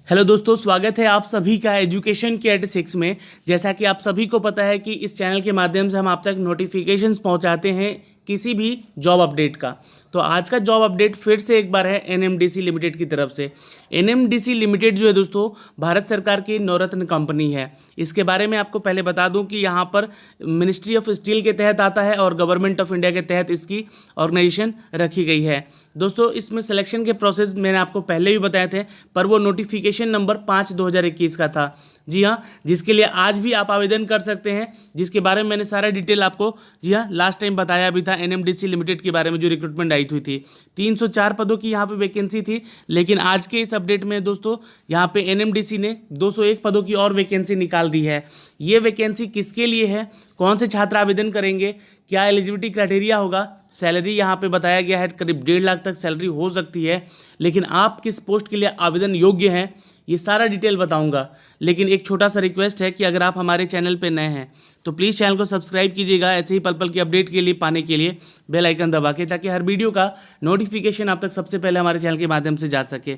Hello दोस्तों, स्वागत है आप सभी का एजुकेशन के 86 में। जैसा कि आप सभी को पता है कि इस चैनल के माध्यम से हम आप तक नोटिफिकेशंस पहुंचाते हैं किसी भी जॉब अपडेट का। तो आज का जॉब अपडेट फिर से एक बार है एनएमडीसी लिमिटेड की तरफ से। एनएमडीसी लिमिटेड जो है दोस्तों, भारत सरकार की नवरत्न कंपनी है। इसके बारे में आपको पहले बता दूं कि यहाँ पर मिनिस्ट्री ऑफ स्टील के तहत आता है और गवर्नमेंट ऑफ इंडिया के तहत इसकी ऑर्गेनाइजेशन रखी गई है। दोस्तों, इसमें सिलेक्शन के प्रोसेस मैंने आपको पहले भी बताए थे, पर वो नोटिफिकेशन नंबर 5/2021 का था। जी हाँ, जिसके लिए आज भी आप आवेदन कर सकते हैं, जिसके बारे में मैंने सारा डिटेल आपको जी हाँ लास्ट टाइम बताया भी था एनएमडीसी लिमिटेड के बारे में, जो रिक्रूटमेंट आई हुई थी। 304 पदों की यहाँ पे वैकेंसी थी, लेकिन आज के इस अपडेट में दोस्तों यहाँ पे एनएमडीसी ने 201 पदों की और वैकेंसी निकाल दी है। ये वैकेंसी किसके लिए है, कौन से छात्र आवेदन करेंगे, क्या एलिजिबिलिटी क्राइटेरिया होगा, सैलरी यहाँ पे बताया गया है करीब 1.5 लाख तक सैलरी हो सकती है, लेकिन आप किस पोस्ट के लिए आवेदन योग्य हैं, ये सारा डिटेल बताऊंगा। लेकिन एक छोटा सा रिक्वेस्ट है कि अगर आप हमारे चैनल पे नए हैं तो प्लीज़ चैनल को सब्सक्राइब कीजिएगा, ऐसे ही पल पल की अपडेट के लिए पाने के लिए बेल आइकन दबा के, ताकि हर वीडियो का नोटिफिकेशन आप तक सबसे पहले हमारे चैनल के माध्यम से जा सके।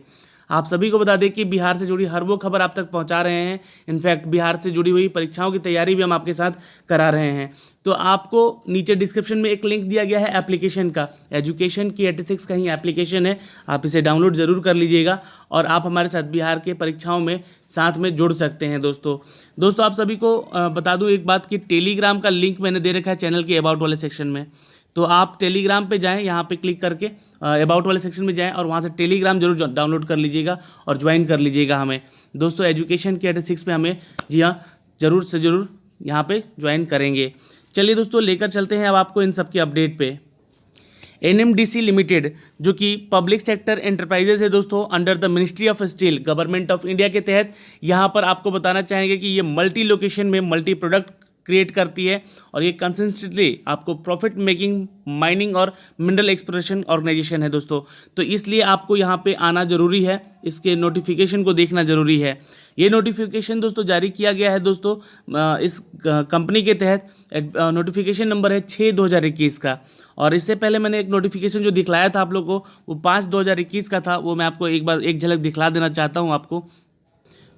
आप सभी को बता दें कि बिहार से जुड़ी हर वो खबर आप तक पहुंचा रहे हैं। इनफैक्ट बिहार से जुड़ी हुई परीक्षाओं की तैयारी भी हम आपके साथ करा रहे हैं। तो आपको नीचे डिस्क्रिप्शन में एक लिंक दिया गया है एप्लीकेशन का, एजुकेशन की 86 का ही एप्लीकेशन है, आप इसे डाउनलोड ज़रूर कर लीजिएगा और आप हमारे साथ बिहार के परीक्षाओं में साथ में जुड़ सकते हैं। दोस्तों आप सभी को बता दूं एक बात कि टेलीग्राम का लिंक मैंने दे रखा है चैनल के अबाउट वाले सेक्शन में। तो आप टेलीग्राम पे जाएं, यहाँ पे क्लिक करके अबाउट वाले सेक्शन में जाएं और वहाँ से टेलीग्राम जरूर डाउनलोड कर लीजिएगा और ज्वाइन कर लीजिएगा हमें। दोस्तों एजुकेशन के 86 पे हमें जी हाँ ज़रूर से ज़रूर यहाँ पे ज्वाइन करेंगे। चलिए दोस्तों, लेकर चलते हैं अब आपको इन सब के अपडेट पे। एनएमडीसी लिमिटेड जो कि पब्लिक सेक्टर एंटरप्राइजेज है दोस्तों, under the ministry of steel government of India के तहत, यहाँ पर आपको बताना चाहेंगे कि ये मल्टी लोकेशन में मल्टी प्रोडक्ट क्रिएट करती है और ये कंसिस्टेंटली आपको प्रॉफिट मेकिंग माइनिंग और मिनरल एक्सप्लोरेशन ऑर्गेनाइजेशन है दोस्तों। तो इसलिए आपको यहाँ पे आना जरूरी है, इसके नोटिफिकेशन को देखना जरूरी है। ये नोटिफिकेशन दोस्तों जारी किया गया है दोस्तों इस कंपनी के तहत। नोटिफिकेशन नंबर है 6/2021 का। और इससे पहले मैंने एक नोटिफिकेशन जो दिखलाया था आप लोगों को, वो 5/2021 का था। वो मैं आपको एक बार एक झलक दिखला देना चाहता हूँ आपको।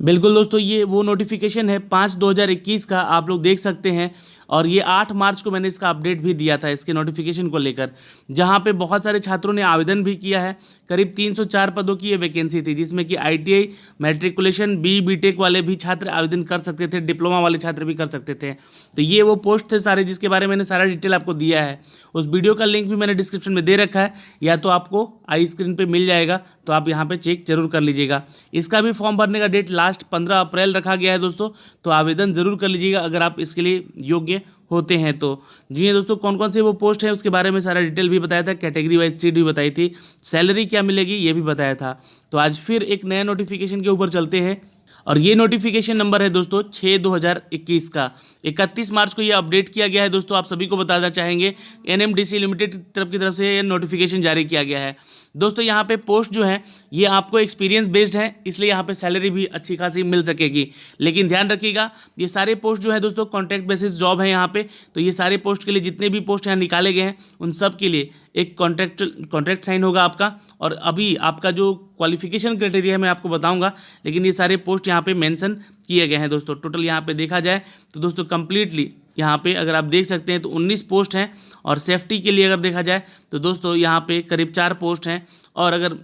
बिल्कुल दोस्तों, ये वो नोटिफिकेशन है 5/2021 का, आप लोग देख सकते हैं। और ये 8 मार्च को मैंने इसका अपडेट भी दिया था इसके नोटिफिकेशन को लेकर, जहाँ पे बहुत सारे छात्रों ने आवेदन भी किया है। करीब 304 पदों की ये वैकेंसी थी, जिसमें कि आईटीआई मैट्रिकुलेशन बीटेक वाले भी छात्र आवेदन कर सकते थे, डिप्लोमा वाले छात्र भी कर सकते थे। तो ये वो पोस्ट थे सारे जिसके बारे में मैंने सारा डिटेल आपको दिया है। उस वीडियो का लिंक भी मैंने डिस्क्रिप्शन में दे रखा है, या तो आपको आई स्क्रीन पर मिल जाएगा, तो आप यहाँ पर चेक जरूर कर लीजिएगा। इसका भी फॉर्म भरने का डेट लास्ट 15 अप्रैल रखा गया है दोस्तों, तो आवेदन जरूर कर लीजिएगा अगर आप इसके लिए योग्य होते हैं तो। जी हाँ दोस्तों, कौन कौन से वो पोस्ट है उसके बारे में सारा डिटेल भी बताया था, कैटेगरी वाइज सीट भी बताई थी, सैलरी क्या मिलेगी ये भी बताया था। तो आज फिर एक नया नोटिफिकेशन के ऊपर चलते हैं, और ये नोटिफिकेशन नंबर है दोस्तों 6/2021 का। 31 मार्च को ये अपडेट किया गया है दोस्तों। आप सभी को बताना चाहेंगे एनएमडीसी लिमिटेड की तरफ से ये नोटिफिकेशन जारी किया गया है दोस्तों। यहाँ पे पोस्ट जो है ये आपको एक्सपीरियंस बेस्ड है, इसलिए यहाँ पे सैलरी भी अच्छी खासी मिल सकेगी। लेकिन ध्यान रखिएगा, ये सारे पोस्ट जो है दोस्तों कॉन्ट्रैक्ट बेसिस जॉब है यहाँ पे। तो ये सारे पोस्ट के लिए जितने भी पोस्ट यहाँ निकाले गए हैं उन सब के लिए एक कॉन्ट्रैक्ट साइन होगा आपका। और अभी आपका जो क्वालिफिकेशन क्राइटेरिया है मैं आपको बताऊंगा, लेकिन ये सारे पोस्ट यहाँ पे मेंशन किए गए हैं दोस्तों। टोटल यहाँ पे देखा जाए तो दोस्तों कंप्लीटली यहाँ पे अगर आप देख सकते हैं तो 19 पोस्ट हैं। और सेफ्टी के लिए अगर देखा जाए तो दोस्तों यहाँ पे करीब 4 पोस्ट हैं। और अगर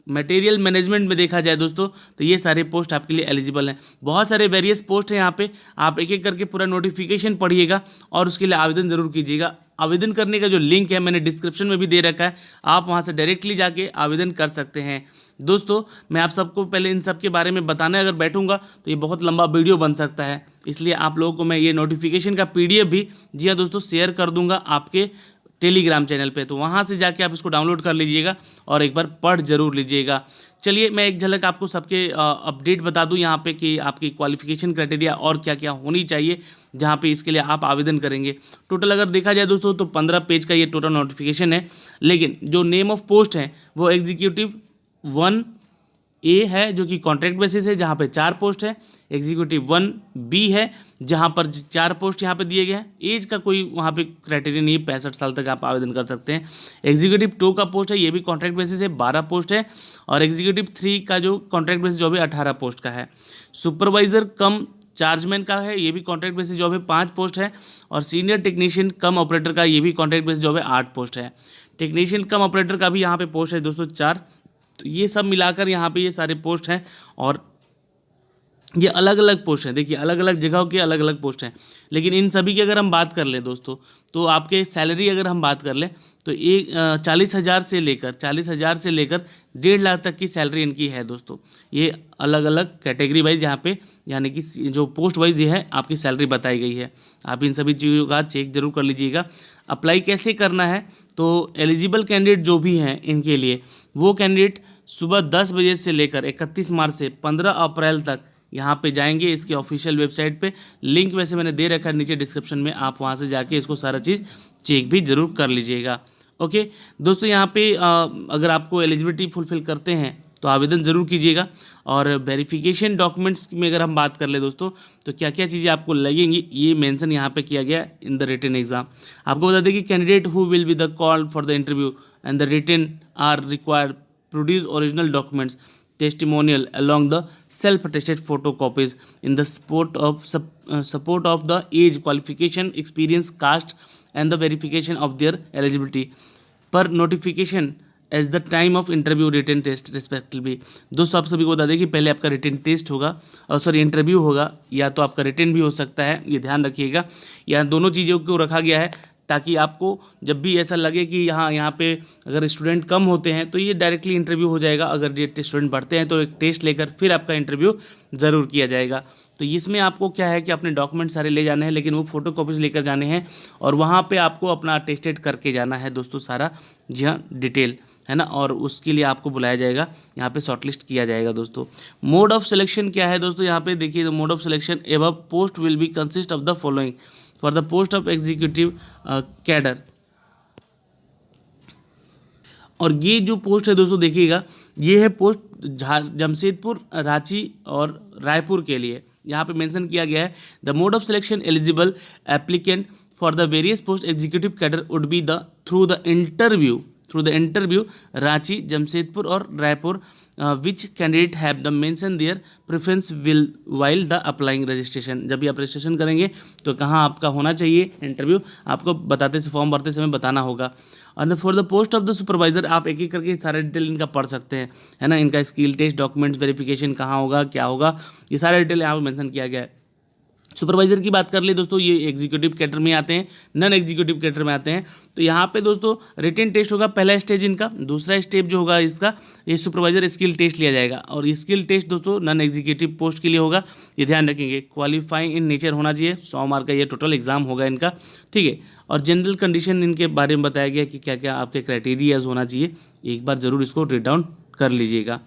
मटेरियल मैनेजमेंट में देखा जाए दोस्तों तो ये सारे पोस्ट आपके लिए एलिजिबल हैं। बहुत सारे वेरियस पोस्ट हैं यहाँ पे, आप एक एक करके पूरा नोटिफिकेशन पढ़िएगा और उसके लिए आवेदन ज़रूर कीजिएगा। आवेदन करने का जो लिंक है मैंने डिस्क्रिप्शन में भी दे रखा है, आप वहाँ से डायरेक्टली जाके आवेदन कर सकते हैं। दोस्तों मैं आप सबको पहले इन सब के बारे में बताने अगर बैठूंगा तो ये बहुत लंबा वीडियो बन सकता है, इसलिए आप लोगों को मैं ये नोटिफिकेशन का PDF भी जी हाँ दोस्तों शेयर कर दूंगा आपके टेलीग्राम चैनल पे। तो वहाँ से जाके आप इसको डाउनलोड कर लीजिएगा और एक बार पढ़ जरूर लीजिएगा। चलिए मैं एक झलक आपको सबके अपडेट बता दूं यहाँ पे कि आपकी क्वालिफिकेशन क्राइटेरिया और क्या क्या होनी चाहिए जहाँ पे इसके लिए आप आवेदन करेंगे। टोटल अगर देखा जाए दोस्तों तो 15 पेज का ये टोटल नोटिफिकेशन है, लेकिन जो नेम ऑफ पोस्ट है वो एग्जीक्यूटिव 1 ए है जो कि कॉन्ट्रैक्ट बेसिस है, जहाँ पे 4 पोस्ट है। एग्जीक्यूटिव 1B है, जहाँ पर 4 पोस्ट यहाँ पे दिए गए हैं। एज का कोई वहाँ पे क्राइटेरिया नहीं है, 65 साल तक आप आवेदन कर सकते हैं। एग्जीक्यूटिव 2 का पोस्ट है, ये भी कॉन्ट्रैक्ट बेसिस है, 12 पोस्ट है। और एग्जीक्यूटिव 3 का जो कॉन्ट्रैक्ट बेसिस जॉब है 18 पोस्ट का है। सुपरवाइजर कम चार्जमैन का है, ये भी कॉन्ट्रैक्ट बेसिस जॉब है, 5 पोस्ट है। और सीनियर टेक्नीशियन कम ऑपरेटर का ये भी कॉन्ट्रैक्ट बेसिस जॉब है, 8 पोस्ट है। टेक्नीशियन कम ऑपरेटर का भी यहाँ पे पोस्ट है दोस्तों 4। तो ये सब मिलाकर यहाँ पे ये सारे पोस्ट हैं और ये अलग अलग पोस्ट हैं। देखिए अलग अलग जगहों के अलग अलग पोस्ट हैं, लेकिन इन सभी की अगर हम बात कर लें दोस्तों, तो आपके सैलरी अगर हम बात कर लें तो 40,000 से लेकर 1.5 लाख तक की सैलरी इनकी है दोस्तों। ये अलग अलग कैटेगरी वाइज यहाँ पे यानी कि जो पोस्ट वाइज ये है आपकी सैलरी बताई गई है। आप इन सभी चीज़ों का चेक जरूर कर लीजिएगा। अप्लाई कैसे करना है, तो एलिजिबल कैंडिडेट जो भी हैं इनके लिए, वो कैंडिडेट सुबह 10 बजे से लेकर 31 मार्च से 15 अप्रैल तक यहाँ पे जाएंगे इसके ऑफिशियल वेबसाइट पे। लिंक वैसे मैंने दे रखा है नीचे डिस्क्रिप्शन में, आप वहाँ से जाके इसको सारा चीज़ चेक भी ज़रूर कर लीजिएगा। ओके दोस्तों, यहाँ पे अगर आपको एलिजिबिलिटी फुलफिल करते हैं तो आवेदन ज़रूर कीजिएगा। और वेरिफिकेशन डॉक्यूमेंट्स में अगर हम बात कर ले दोस्तों, तो क्या क्या चीज़ें आपको लगेंगी ये मेंशन यहाँ पे किया गया इन द रिटन एग्जाम। आपको बता दें कि candidate who will be the call for the interview and the written are required produce original documents testimonial along the self-attested photocopies in the support of the age, qualification, experience, caste and the verification of their eligibility per notification as the time of interview written test respectively। दोस्तों आप सभी को बता दें कि पहले आपका written test होगा और इंटरव्यू होगा, या तो आपका रिटन भी हो सकता है, ये ध्यान रखिएगा। या दोनों चीज़ों को रखा गया है ताकि आपको जब भी ऐसा लगे कि यहाँ पे अगर स्टूडेंट कम होते हैं तो ये डायरेक्टली इंटरव्यू हो जाएगा। अगर ये स्टूडेंट बढ़ते हैं तो एक टेस्ट लेकर फिर आपका इंटरव्यू ज़रूर किया जाएगा। तो इसमें आपको क्या है कि अपने डॉक्यूमेंट सारे ले जाने हैं, लेकिन वो फोटो कॉपीज लेकर जाने हैं और वहाँ पे आपको अपना अटेस्टेड करके जाना है दोस्तों सारा, जी हाँ, डिटेल है ना। और उसके लिए आपको बुलाया जाएगा, यहाँ पे शॉर्टलिस्ट किया जाएगा दोस्तों। मोड ऑफ सिलेक्शन क्या है दोस्तों, यहाँ पे देखिए mode of selection above post will be consist of the following for the post of executive cadre. और ये जो पोस्ट है दोस्तों देखिएगा, ये है पोस्ट जमशेदपुर, रांची और रायपुर के लिए। यहाँ पे मेंशन किया गया है the mode of selection eligible applicant for the various post executive cadre would be the through the interview Ranchi, Jamshedpur और Raipur, which candidate have the mention their preference will while the applying registration. जब भी आप registration करेंगे तो कहाँ आपका होना चाहिए इंटरव्यू, आपको बताते से फॉर्म भरते समय बताना होगा। और for the post of the supervisor आप एक एक करके सारे डिटेल इनका पढ़ सकते हैं, है ना। इनका स्किल टेस्ट, डॉक्यूमेंट्स वेरिफिकेशन कहाँ होगा, क्या होगा, ये सारे डिटेल यहाँ पर मेंशन किया गया है। सुपरवाइजर की बात कर ले दोस्तों, ये एग्जीक्यूटिव कैडर में आते हैं, नॉन एग्जीक्यूटिव कैडर में आते हैं। तो यहाँ पे दोस्तों रिटन टेस्ट होगा पहला स्टेज इनका। दूसरा स्टेप जो होगा इसका, ये सुपरवाइजर स्किल टेस्ट लिया जाएगा। और ये स्किल टेस्ट दोस्तों नॉन एग्जीक्यूटिव पोस्ट के लिए होगा, ये ध्यान रखेंगे। क्वालिफाइंग इन नेचर होना चाहिए, 100 मार्क का ये टोटल एग्जाम होगा इनका, ठीक है। और जनरल कंडीशन इनके बारे में बताया गया कि क्या क्या आपके क्राइटेरियाज होना चाहिए, एक बार ज़रूर इसको रीड डाउन कर लीजिएगा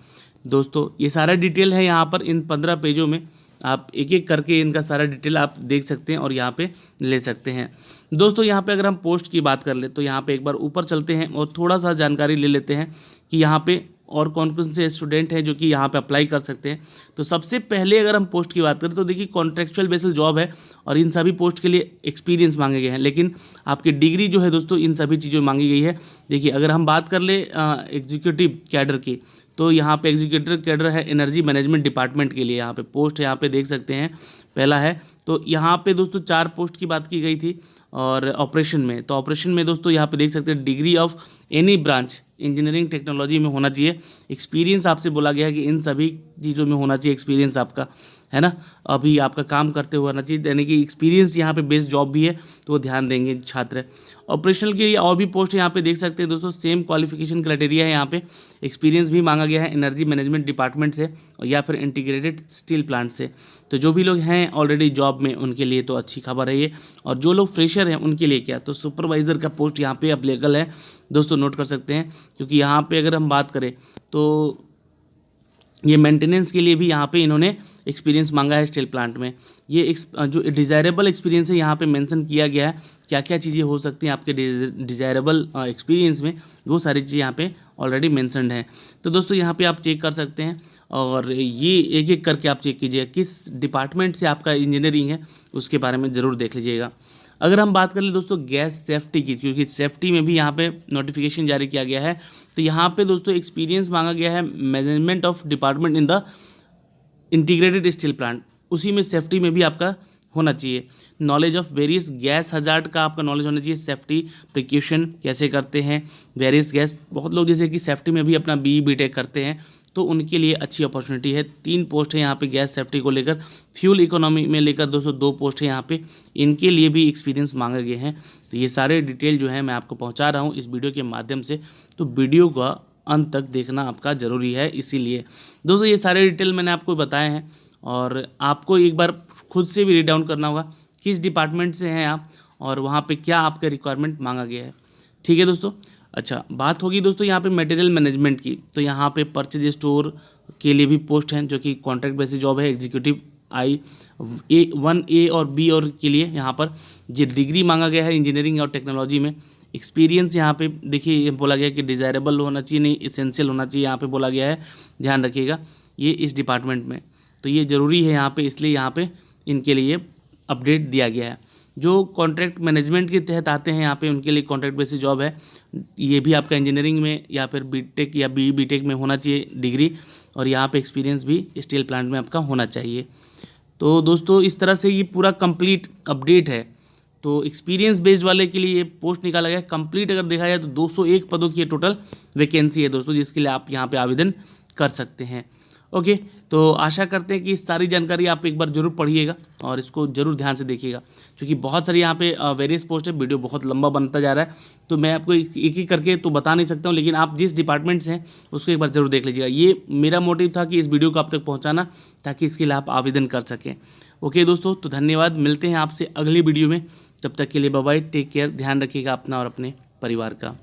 दोस्तों। ये सारा डिटेल है यहाँ पर इन 15 पेजों में, आप एक एक करके इनका सारा डिटेल आप देख सकते हैं और यहाँ पे ले सकते हैं दोस्तों। यहाँ पे अगर हम पोस्ट की बात कर ले तो यहाँ पे एक बार ऊपर चलते हैं और थोड़ा सा जानकारी ले लेते हैं कि यहाँ पे और कौन कौन से स्टूडेंट हैं जो कि यहाँ पे अप्लाई कर सकते हैं। तो सबसे पहले अगर हम पोस्ट की बात करें तो देखिए कॉन्ट्रेक्चुअल बेसिस जॉब है और इन सभी पोस्ट के लिए एक्सपीरियंस मांगे गए हैं, लेकिन आपकी डिग्री जो है दोस्तों इन सभी चीज़ों में मांगी गई है। देखिए अगर हम बात कर ले एग्जीक्यूटिव कैडर की, तो यहाँ पे एग्जीक्यूटिव कैडर है एनर्जी मैनेजमेंट डिपार्टमेंट के लिए, यहाँ पे पोस्ट यहाँ पे देख सकते हैं पहला है। तो यहाँ पे दोस्तों 4 पोस्ट की बात की गई थी। और ऑपरेशन में, तो ऑपरेशन में दोस्तों यहाँ पे देख सकते हैं degree of any branch engineering technology में होना चाहिए। एक्सपीरियंस आपसे बोला गया है कि इन सभी चीज़ों में होना चाहिए एक्सपीरियंस आपका, है ना। अभी आपका काम करते हुए होना चाहिए, यानी कि एक्सपीरियंस यहाँ पे बेस्ड जॉब भी है, तो वो ध्यान देंगे छात्र। ऑपरेशनल के लिए और भी पोस्ट यहाँ पे देख सकते हैं दोस्तों, सेम क्वालिफिकेशन क्राइटेरिया है यहाँ पे। एक्सपीरियंस भी मांगा गया है एनर्जी मैनेजमेंट डिपार्टमेंट से या फिर इंटीग्रेटेड स्टील प्लांट से। तो जो भी लोग हैं ऑलरेडी जॉब में उनके लिए तो अच्छी खबर है ये। और जो लोग फ्रेशर हैं उनके लिए क्या, तो सुपरवाइज़र का पोस्ट यहाँ पे अवेलेबल है दोस्तों, नोट कर सकते हैं। क्योंकि यहाँ पे अगर हम बात करें तो ये मेंटेनेंस के लिए भी यहाँ पे इन्होंने एक्सपीरियंस मांगा है स्टील प्लांट में। ये जो डिज़ायरेबल एक्सपीरियंस है यहाँ पे मेंशन किया गया है, क्या क्या चीज़ें हो सकती हैं आपके डिज़ायरेबल एक्सपीरियंस में, वो सारी चीज़ें यहाँ पे ऑलरेडी मेंशनड हैं। तो दोस्तों यहाँ पे आप चेक कर सकते हैं और ये एक एक करके आप चेक कीजिएगा किस डिपार्टमेंट से आपका इंजीनियरिंग है, उसके बारे में ज़रूर देख लीजिएगा। अगर हम बात करें दोस्तों गैस सेफ्टी की, क्योंकि सेफ्टी में भी यहाँ पे नोटिफिकेशन जारी किया गया है, तो यहाँ पे दोस्तों एक्सपीरियंस मांगा गया है management of department in the integrated steel plant, उसी में सेफ्टी में भी आपका होना चाहिए। Knowledge of various gas hazard का आपका नॉलेज होना चाहिए, सेफ्टी प्रिकॉशन कैसे करते हैं वेरियस गैस, बहुत लोग जैसे कि सेफ्टी में भी अपना BE-BTech करते हैं, तो उनके लिए अच्छी अपॉर्चुनिटी है। 3 पोस्ट है यहाँ पे गैस सेफ्टी को लेकर। फ्यूल इकोनॉमी में लेकर दोस्तों 2 पोस्ट है यहाँ पे, इनके लिए भी एक्सपीरियंस मांगे गए हैं। तो ये सारे डिटेल जो है मैं आपको पहुँचा रहा हूँ इस वीडियो के माध्यम से, तो वीडियो का अंत तक देखना आपका ज़रूरी है। इसीलिए दोस्तों ये सारे डिटेल मैंने आपको बताए हैं और आपको एक बार खुद से भी रीड डाउन करना होगा किस डिपार्टमेंट से हैं आप और वहाँ पे क्या आपका रिक्वायरमेंट मांगा गया है। ठीक है दोस्तों। अच्छा, बात होगी दोस्तों यहाँ पे मटेरियल मैनेजमेंट की, तो यहाँ पे परचेज स्टोर के लिए भी पोस्ट हैं जो कि कॉन्ट्रैक्ट बेसिस जॉब है। एग्जीक्यूटिव I1A और B और के लिए यहाँ पर ये डिग्री मांगा गया है इंजीनियरिंग और टेक्नोलॉजी में। एक्सपीरियंस यहाँ पे देखिए ये बोला गया कि डिज़ायरेबल होना चाहिए, नहीं इसेंशियल होना चाहिए, यहाँ पे बोला गया है, ध्यान रखिएगा ये इस डिपार्टमेंट में, तो ये ज़रूरी है यहाँ पे, इसलिए यहाँ पे इनके लिए अपडेट दिया गया है। जो कॉन्ट्रैक्ट मैनेजमेंट के तहत आते हैं यहाँ पे उनके लिए कॉन्ट्रैक्ट बेसिस जॉब है, ये भी आपका इंजीनियरिंग में या फिर BTech या BE-BTech में होना चाहिए डिग्री, और यहाँ पे एक्सपीरियंस भी स्टील प्लांट में आपका होना चाहिए। तो दोस्तों इस तरह से ये पूरा कंप्लीट अपडेट है। तो एक्सपीरियंस बेस्ड वाले के लिए ये पोस्ट निकाला गया है। कंप्लीट अगर देखा जाए तो 201 पदों की टोटल वैकेंसी है दोस्तों, जिसके लिए आप यहाँ पे आवेदन कर सकते हैं। ओके, तो आशा करते हैं कि इस सारी जानकारी आप एक बार जरूर पढ़िएगा और इसको जरूर ध्यान से देखिएगा, क्योंकि बहुत सारी यहाँ पे वेरियस पोस्ट है, वीडियो बहुत लंबा बनता जा रहा है, तो मैं आपको एक एक करके तो बता नहीं सकता हूँ, लेकिन आप जिस डिपार्टमेंट से हैं उसको एक बार जरूर देख लीजिएगा। ये मेरा मोटिव था कि इस वीडियो को आप तक पहुँचाना, ताकि इसके लिए आप आवेदन कर सकें। ओके दोस्तों, तो धन्यवाद, मिलते हैं आपसे अगली वीडियो में, तब तक के लिए बाय बाय, टेक केयर, ध्यान रखिएगा अपना और अपने परिवार का।